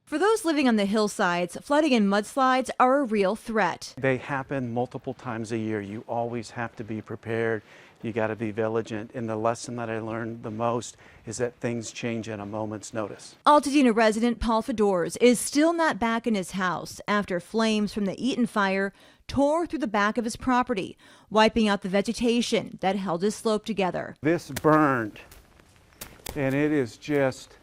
For those living on the hillsides, flooding and mudslides are a real threat. They happen multiple times a year. You always have to be prepared. You got to be vigilant. And the lesson that I learned the most is that things change at a moment's notice. Altadena resident Paul Fedors is still not back in his house after flames from the Eaton fire tore through the back of his property, wiping out the vegetation that held his slope together. This burned, and it is just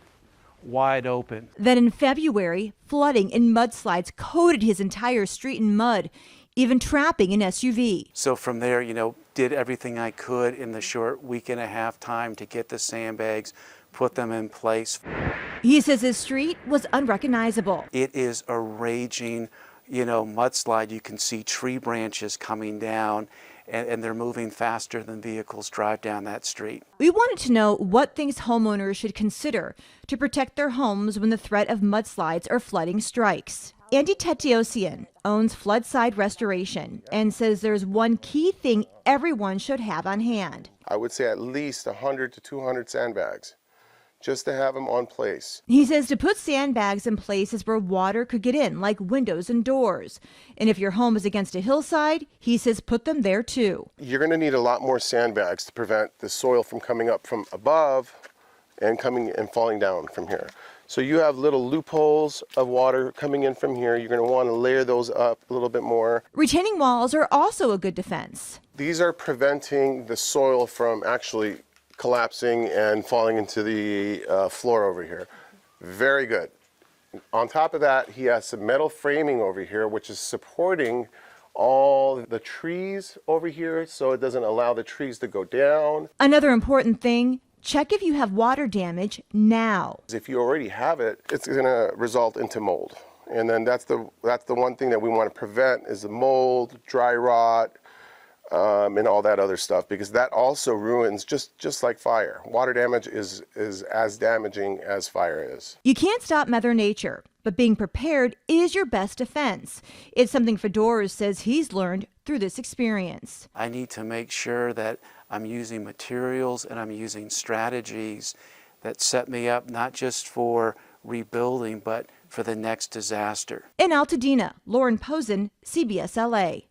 wide open. Then in February, flooding and mudslides coated his entire street in mud, even trapping an SUV. So from there, did everything I could in the short week and a half time to get the sandbags, put them in place. He says his street was unrecognizable. It is a raging, mudslide. You can see tree branches coming down, and they're moving faster than vehicles drive down that street. We wanted to know what things homeowners should consider to protect their homes when the threat of mudslides or flooding strikes. Andy Tetiosian owns Floodside Restoration and says there's one key thing everyone should have on hand. I would say at least 100 to 200 sandbags, just to have them on place. He says to put sandbags in places where water could get in, like windows and doors. And if your home is against a hillside, he says put them there too. You're going to need a lot more sandbags to prevent the soil from coming up from above and coming and falling down from here. So you have little loopholes of water coming in from here. You're going to want to layer those up a little bit more. Retaining walls are also a good defense. These are preventing the soil from actually collapsing and falling into the floor over here. Very good. On top of that, he has some metal framing over here, which is supporting all the trees over here, so it doesn't allow the trees to go down. Another important thing, check if you have water damage now. If you already have it, it's going to result into mold. And then that's the one thing that we want to prevent is the mold, dry rot, and all that other stuff, because that also ruins just like fire. Water damage is as damaging as fire is. You can't stop Mother Nature, but being prepared is your best defense. It's something Fedors says he's learned through this experience. I need to make sure that I'm using materials and I'm using strategies that set me up not just for rebuilding, but for the next disaster. In Altadena, Lauren Posen, CBS LA.